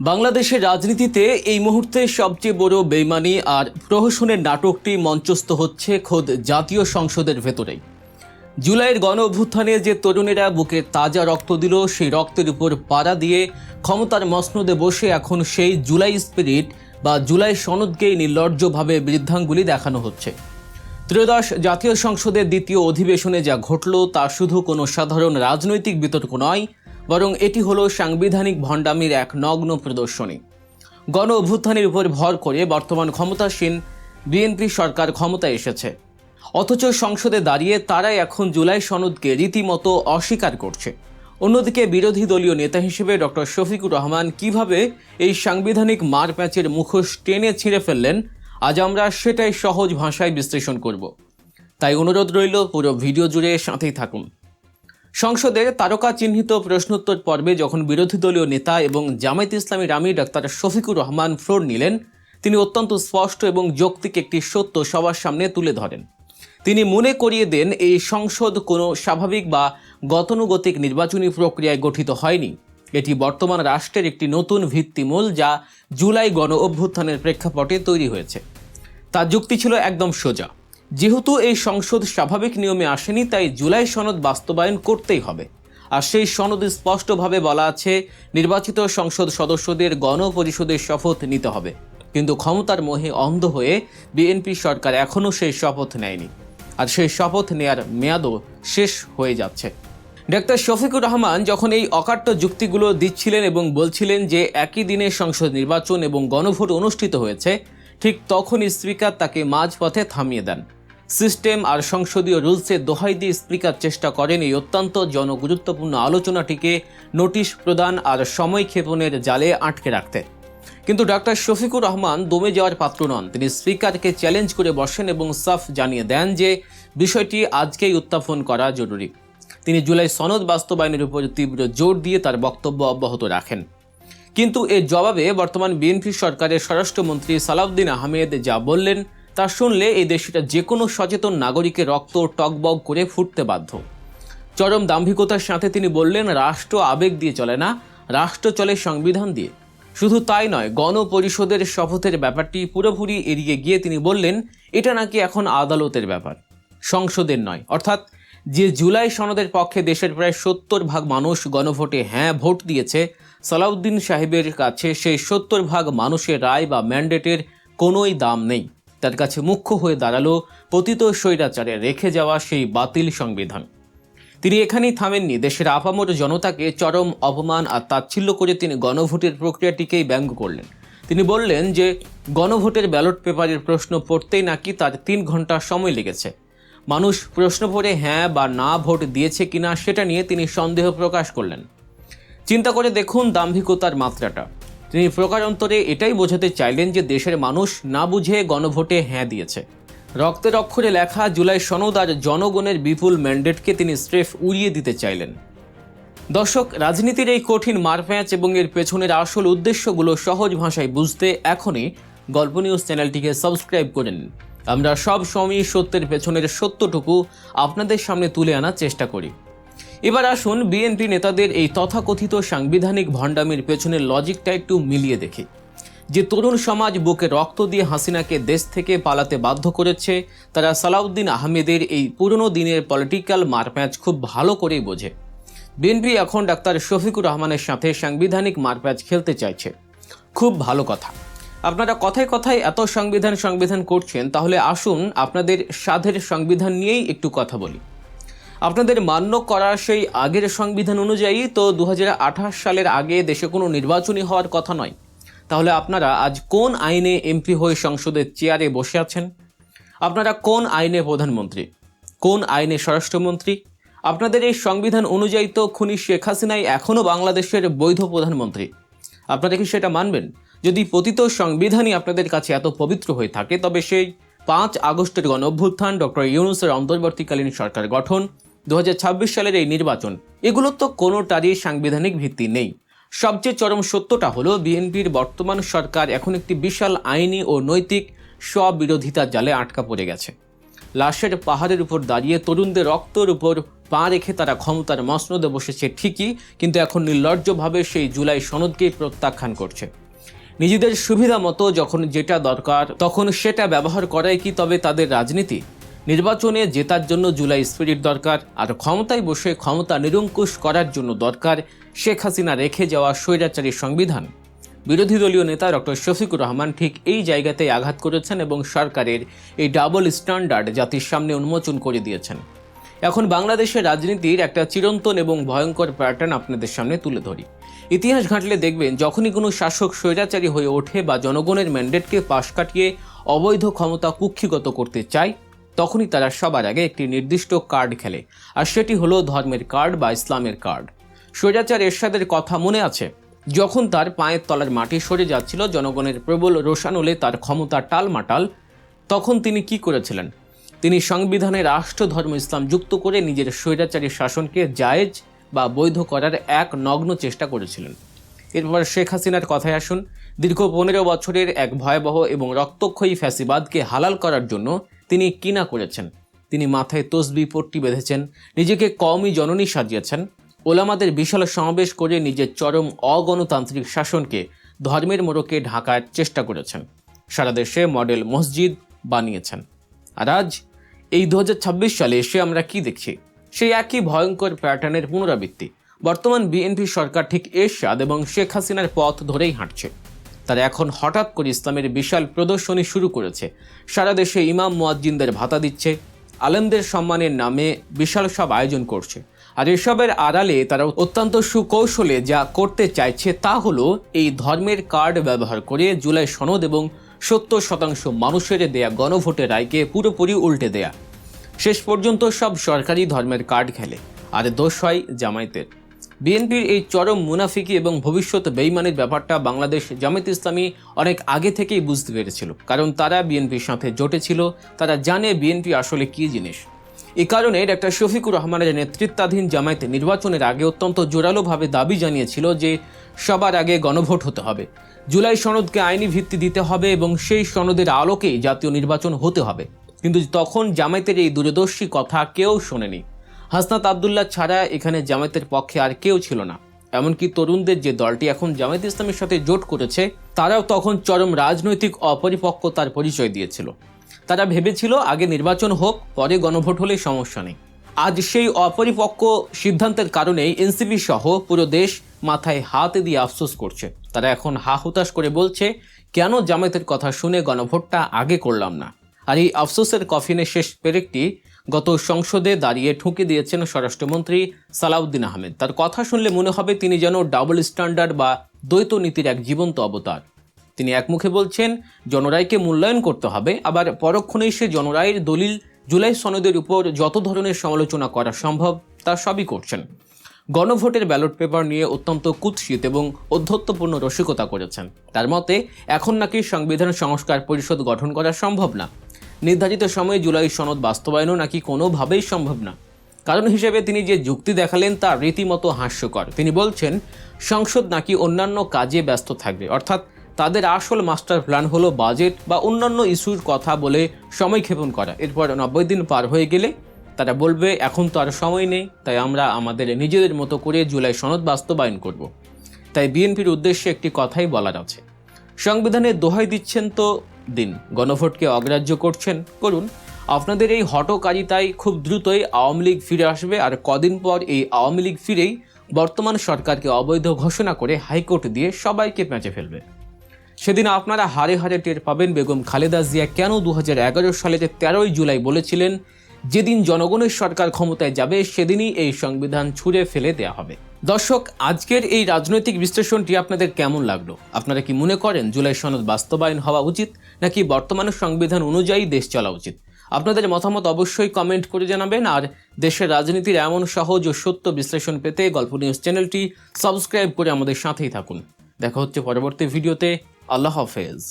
বাংলাদেশের রাজনীতিতে এই মুহূর্তে সবচেয়ে বড় বেইমানি আর প্রহসনের নাটকটি মঞ্চস্থ হচ্ছে খোদ জাতীয় সংসদের ভেতরেই। জুলাইয়ের গণ অভ্যুত্থানে যে তরুণেরা বুকে তাজা রক্ত দিল, সেই রক্তের উপর পাড়া দিয়ে ক্ষমতার মসনদে বসে এখন সেই জুলাই স্পিরিট বা জুলাই সনদকেই নির্লজ্জভাবে বৃদ্ধাঙ্গুলি দেখানো হচ্ছে। ত্রয়োদশ জাতীয় সংসদের দ্বিতীয় অধিবেশনে যা ঘটল তা শুধু কোনো সাধারণ রাজনৈতিক বিতর্ক নয়, বরং এটি হলো সাংবিধানিক ভণ্ডামির এক নগ্ন প্রদর্শনী। গণ অভ্যুত্থানের উপর ভর করে বর্তমান ক্ষমতাসীন বিএনপি সরকার ক্ষমতায় এসেছে, অথচ সংসদে দাঁড়িয়ে তারাই এখন জুলাই সনদকে রীতিমতো অস্বীকার করছে। অন্যদিকে বিরোধী দলীয় নেতা হিসেবে ডক্টর শফিকুর রহমান কিভাবে এই সাংবিধানিক মারপ্যাচের মুখোশ টেনে ছিঁড়ে ফেললেন, আজ আমরা সেটাই সহজ ভাষায় বিশ্লেষণ করব। তাই অনুরোধ রইল, পুরো ভিডিও জুড়ে সাথেই থাকুন। সংসদের তারকা চিহ্নিত প্রশ্নোত্তর পর্বে যখন বিরোধী দলীয় নেতা এবং জামায়াতে ইসলামীর আমির ডাক্তার শফিকুর রহমান ফ্লোর নিলেন, তিনি অত্যন্ত স্পষ্ট এবং যৌক্তিক একটি সত্য সবার সামনে তুলে ধরেন। তিনি মনে করিয়ে দেন, এই সংসদ কোনো স্বাভাবিক বা গতানুগতিক নির্বাচনী প্রক্রিয়ায় গঠিত হয়নি। এটি বর্তমান রাষ্ট্রের একটি নতুন ভিত্তিমূল, যা জুলাই গণ অভ্যুত্থানের প্রেক্ষাপটে তৈরি হয়েছে। তার যুক্তি ছিল একদম সোজা। যেহেতু এই সংসদ স্বাভাবিক নিয়মে আসেনি, তাই জুলাই সনদ বাস্তবায়ন করতেই হবে। আর সেই সনদে স্পষ্টভাবে বলা আছে, নির্বাচিত সংসদ সদস্যদের গণপরিষদের শপথ নিতে হবে। কিন্তু ক্ষমতার মোহে অন্ধ হয়ে বিএনপি সরকার এখনও সেই শপথ নেয়নি, আর সেই শপথ নেয়ার মেয়াদও শেষ হয়ে যাচ্ছে। ডাক্তার শফিকুর রহমান যখন এই অকাট্য যুক্তিগুলো দিচ্ছিলেন এবং বলছিলেন যে একই দিনে সংসদ নির্বাচন এবং গণভোট অনুষ্ঠিত হয়েছে, ঠিক তখনই স্পিকার তাকে মাঝপথে থামিয়ে দেন। সিস্টেম আর সংসদীয় রুলসের দোহাই দিয়ে স্পিকার চেষ্টা করেন এই অত্যন্ত জনগুরুত্বপূর্ণ আলোচনাটিকে নোটিশ প্রদান আর সময় ক্ষেপণের জালে আটকে রাখতে। কিন্তু ডাক্তার শফিকুর রহমান দমে যাওয়ার পাত্র নন। তিনি স্পিকারকে চ্যালেঞ্জ করে বসেন এবং সাফ জানিয়ে দেন যে বিষয়টি আজকেই উত্থাপন করা জরুরি। তিনি জুলাই সনদ বাস্তবায়নের উপর তীব্র জোর দিয়ে তার বক্তব্য অব্যাহত রাখেন। কিন্তু এর জবাবে বর্তমান বিএনপি সরকারের স্বরাষ্ট্রমন্ত্রী সালাউদ্দিন আহমেদ যা বললেন, তা শুনলে এই দেশটা যে কোনো সচেতন নাগরিকের রক্ত টকবক করে ফুটতে বাধ্য। চরম দাম্ভিকতার সাথে তিনি বললেন, রাষ্ট্র আবেগ দিয়ে চলে না, রাষ্ট্র চলে সংবিধান দিয়ে। শুধু তাই নয়, গণপরিষদের শপথের ব্যাপারটি পুরোপুরি এড়িয়ে গিয়ে তিনি বললেন, এটা নাকি এখন আদালতের ব্যাপার, সংসদের নয়। অর্থাৎ যে জুলাই সনদের পক্ষে দেশের প্রায় 70% মানুষ গণভোটে হ্যাঁ ভোট দিয়েছে, সালাউদ্দিন সাহেবের কাছে সেই 70% মানুষের রায় বা ম্যান্ডেটের কোনোই দাম নেই। তার কাছে মুখ্য হয়ে দাঁড়ালো পতিত স্বৈরাচারে রেখে যাওয়া সেই বাতিল সংবিধান। তিনি এখানেই থামেননি। দেশের আপামর জনতাকে চরম অপমান আর তাচ্ছিল্য করে তিনি গণভোটের প্রক্রিয়াটিকেই ব্যঙ্গ করলেন। তিনি বললেন যে গণভোটের ব্যালট পেপারের প্রশ্ন পড়তেই নাকি তার 3 ঘন্টা সময় লেগেছে। মানুষ প্রশ্ন পড়ে হ্যাঁ বা না ভোট দিয়েছে কিনা সেটা নিয়ে তিনি সন্দেহ প্রকাশ করলেন। চিন্তা করে দেখুন দাম্ভিকতার মাত্রাটা। তিনি প্রকারান্তরে এটাই বোঝাতে চাইলেন যে দেশের মানুষ না বুঝে গণভোটে হ্যাঁ দিয়েছে। রক্তের অক্ষরে লেখা জুলাই সনদ আর জনগণের বিপুল ম্যান্ডেটকে তিনি স্রেফ উড়িয়ে দিতে চাইলেন। দর্শক, রাজনীতির এই কঠিন মারপ্যাঁচ এবং এর পেছনের আসল উদ্দেশ্যগুলো সহজ ভাষায় বুঝতে এখনই গল্প নিউজ চ্যানেলটিকে সাবস্ক্রাইব করে নিন। আমরা সব সময় সত্যের পেছনের সত্যটুকু আপনাদের সামনে তুলে আনার চেষ্টা করি। এবার আসুন বিএনপি নেতাদের এই তথাকথিত সাংবিধানিক ভণ্ডামির পেছনের লজিকটা একটু মিলিয়ে দেখি। যে তরুণ সমাজ বুকে রক্ত দিয়ে হাসিনাকে দেশ থেকে পালাতে বাধ্য করেছে, তারা সালাউদ্দিন আহমেদের এই পুরনো দিনের পলিটিক্যাল মারপ্যাঁচ খুব ভালো করেই বোঝে। বিএনপি এখন ডাক্তার শফিকুর রহমানের সাথে সাংবিধানিক মারপ্যাঁচ খেলতে চাইছে। খুব ভালো কথা। আপনারা কথায় কথায় এত সংবিধান করছেন, তাহলে আসুন আপনাদের সাধের সংবিধান নিয়েই একটু কথা বলি। আপনাদের মান্য করা সেই আগের সংবিধান অনুযায়ী তো 2028 সালের আগে দেশে কোনো নির্বাচনই হওয়ার কথা নয়। তাহলে আপনারা আজ কোন আইনে এমপি হয়ে সংসদের চেয়ারে বসে আছেন? আপনারা কোন আইনে প্রধানমন্ত্রী, কোন আইনে স্বরাষ্ট্রমন্ত্রী? আপনাদের এই সংবিধান অনুযায়ী তো খুনি শেখ হাসিনাই এখনও বাংলাদেশের বৈধ প্রধানমন্ত্রী। আপনারা কি সেটা মানবেন? যদি পতিত সংবিধানই আপনাদের কাছে এত পবিত্র হয়ে থাকে, তবে সেই 5 আগস্টের গণ অভ্যুত্থান, ডক্টর ইউনূসের অন্তর্বর্তীকালীন সরকার গঠন, 2026 সালের এই নির্বাচন, এগুলো তো কোনোটারই সাংবিধানিক ভিত্তি নেই। সবচেয়ে চরম সত্যটা হলো, বিএনপির বর্তমান সরকার এখন একটি বিশাল আইনি ও নৈতিক স্ববিরোধিতার জালে আটকা পড়ে গেছে। লাশের পাহাড়ের উপর দাঁড়িয়ে তরুণদের রক্তের উপর পা রেখে তারা ক্ষমতার মসনদে বসেছে ঠিকই, কিন্তু এখন নির্লজ্জভাবে সেই জুলাই সনদকেই প্রত্যাখ্যান করছে। নিজেদের সুবিধা মতো যখন যেটা দরকার তখন সেটা ব্যবহার করাই কি তবে তাদের রাজনীতি? নির্বাচনে জেতার জন্য জুলাই স্পিরিট দরকার, আর ক্ষমতায় বসে ক্ষমতা নিরঙ্কুশ করার জন্য দরকার শেখ হাসিনা রেখে যাওয়া স্বৈরাচারী সংবিধান। বিরোধী দলীয় নেতা ডক্টর শফিকুর রহমান ঠিক এই জায়গাতেই আঘাত করেছেন এবং সরকারের এই ডাবল স্ট্যান্ডার্ড জাতির সামনে উন্মোচন করে দিয়েছেন। এখন বাংলাদেশের রাজনীতির একটা চিরন্তন এবং ভয়ঙ্কর প্যাটার্ন আপনাদের সামনে তুলে ধরি। ইতিহাস ঘাঁটলে দেখবেন যখনই কোনো শাসক স্বৈরাচারী হয়ে ওঠে বা জনগণের ম্যান্ডেটকে পাশ কাটিয়ে অবৈধ ক্ষমতা কুক্ষিগত করতে চায়, তখনই তারা সবার আগে একটি নির্দিষ্ট কার্ড খেলে, আর সেটি হলো ধর্মের কার্ড বা ইসলামের কার্ড। স্বৈরাচার এরশাদের কথা মনে আছে? যখন তার পায়ের তলার মাটি সরে যাচ্ছিল, জনগণের প্রবল রোষানলে তার ক্ষমতা টালমাটাল, তখন তিনি কি করেছিলেন? তিনি সংবিধানে রাষ্ট্র ধর্ম ইসলাম যুক্ত করে নিজের স্বৈরাচারী শাসনকে জায়েজ বা বৈধ করার এক নগ্ন চেষ্টা করেছিলেন। এরপর শেখ হাসিনার কথায় আসুন। দীর্ঘ 15 বছরের এক ভয়াবহ এবং রক্তক্ষয়ী ফ্যাসিবাদকে হালাল করার জন্য তিনি কি না করেছেন? তিনি মাথায় তসবি পট্টি বেঁধেছেন, নিজেকে কওমি জননী সাজিয়েছেন, ওলামাদের বিশাল সমাবেশ করে নিজের চরম অগণতান্ত্রিক শাসনকে ধর্মের মোড়কে ঢাকার চেষ্টা করেছেন, সারা দেশে মডেল মসজিদ বানিয়েছেন। আর আজ এই 2026 সালে এসে আমরা কি দেখছি? সেই একই ভয়ঙ্কর প্যাটার্নের পুনরাবৃত্তি। বর্তমান বিএনপি সরকার ঠিক এরশাদ এবং শেখ হাসিনার পথ ধরেই হাঁটছে। তারা এখন হঠাৎ করে ইসলামের বিশাল প্রদর্শনী শুরু করেছে। সারা দেশে ইমাম মুয়াজ্জিনদের ভাতা দিচ্ছে, আলেমদের সম্মানের নামে বিশাল সব আয়োজন করছে। আর এসবের আড়ালে তারা অত্যন্ত সুকৌশলে যা করতে চাইছে তা হলো এই ধর্মের কার্ড ব্যবহার করে জুলাই সনদ এবং 70% মানুষের দেয়া গণভোটের রায়কে পুরোপুরি উল্টে দেয়া। শেষ পর্যন্ত সব সরকারি ধর্মের কার্ড খেলে, আর দোষ হয় জামায়াতের। বিএনপির এই চরম মুনাফিকি এবং ভবিষ্যৎ বেইমানির ব্যাপারটা বাংলাদেশ জামায়াত ইসলামী অনেক আগে থেকেই বুঝতে পেরেছিল, কারণ তারা বিএনপির সাথে জোটেছিল। তারা জানে বিএনপি আসলে কী জিনিস। এই কারণে ডক্টর শফিকুর রহমানের নেতৃত্বাধীন জামায়াত নির্বাচনের আগে অত্যন্ত জোরালোভাবে দাবি জানিয়েছিল যে সবার আগে গণভোট হতে হবে, জুলাই সনদকে আইনি ভিত্তি দিতে হবে এবং সেই সনদের আলোকেই জাতীয় নির্বাচন হতে হবে। কিন্তু তখন জামায়াতের এই দূরদর্শী কথা কেউ শোনেনি। হাসনাত আবদুল্লাহ ছাড়া এখানে জামায়াতের পক্ষে আর কেউ ছিল না। এমনকি তরুণদের যে দলটি এখন জামায়াত ইসলামের সাথে জোট করেছে, তারাও তখন চরম রাজনৈতিক অপরিপক্কতার পরিচয় দিয়েছিল। তারা ভেবেছিল আগে নির্বাচন হোক, পরে গণভোট হলে সমস্যা নেই। আজ সেই অপরিপক্ক সিদ্ধান্তের কারণেই এনসিপি সহ পুরো দেশ মাথায় হাত দিয়ে আফসোস করছে। তারা এখন হা হুতাশ করে বলছে, কেন জামায়াতের কথা শুনে গণভোটটা আগে করলাম না। আর এই আফসোসের কফিনে শেষ পেরেকটি গত সংসদে দাঁড়িয়ে ঠুকে দিয়েছেন স্বরাষ্ট্রমন্ত্রী সালাউদ্দিন আহমেদ। তার কথা শুনলে মনে হবে তিনি যেন ডাবল স্ট্যান্ডার্ড বা দ্বৈত নীতির এক জীবন্ত অবতার। তিনি একমুখে বলছেন জনরায়কে মূল্যায়ন করতে হবে, আবার পরক্ষণেই সে জনরায়ের দলিল জুলাই সনদের উপর যত ধরনের সমালোচনা করা সম্ভব তা সবই করছেন। গণভোটের ব্যালট পেপার নিয়ে অত্যন্ত কুৎসিত এবং অধ্যত্বপূর্ণ রসিকতা করেছেন। তার মতে এখন নাকি সংবিধান সংস্কার পরিষদ গঠন করা সম্ভব না, নির্ধারিত সময়ে জুলাই সনদ বাস্তবায়নও নাকি কোনোভাবেই সম্ভব না। কারণ হিসেবে তিনি যে যুক্তি দেখালেন তা রীতিমতো হাস্যকর। তিনি বলছেন সংসদ নাকি অন্যান্য কাজে ব্যস্ত থাকবে, অর্থাৎ তাদের আসল মাস্টার প্ল্যান হলো বাজেট বা অন্যান্য ইস্যুর কথা বলে সময় ক্ষেপণ করা। এরপর 90 দিন পার হয়ে গেলে তারা বলবে এখন তো আর সময় নেই, তাই আমরা আমাদের নিজেদের মতো করে জুলাই সনদ বাস্তবায়ন করব। তাই বিএনপির উদ্দেশ্যে একটি কথাই বলার আছে, সংবিধানের দোহাই দিচ্ছেন তো দিন, গণভোটকে অগ্রাহ্য করছেন করুন। আপনাদের এই হটকারিতায় খুব দ্রুতই আওয়ামী লীগ ফিরে আসবে, আর কদিন পর এই আওয়ামী লীগ ফিরেই বর্তমান সরকারকে অবৈধ ঘোষণা করে হাইকোর্ট দিয়ে সবাইকে পেঁচে ফেলবে। সেদিন আপনারা হারে হারে টের পাবেন বেগম খালেদা জিয়া কেন 2011 সালের 13 জুলাই বলেছিলেন যেদিন জনগণের সরকার ক্ষমতায় যাবে সেদিনই এই সংবিধান ছুঁড়ে ফেলে দেওয়া হবে। দর্শক, আজকের এই রাজনৈতিক বিশ্লেষণটি আপনাদের কেমন লাগলো? আপনারা কি মনে করেন জুলাই সনদ বাস্তবায়ন হওয়া উচিত, নাকি বর্তমানের সংবিধান অনুযায়ী দেশ চলা উচিত? আপনাদের মতামত অবশ্যই কমেন্ট করে জানাবেন। আর দেশের রাজনীতির এমন সহজ ও সত্য বিশ্লেষণ পেতে গল্প নিউজ চ্যানেলটি সাবস্ক্রাইব করে আমাদের সাথেই থাকুন। দেখা হচ্ছে পরবর্তী ভিডিওতে। আল্লাহ হাফেজ।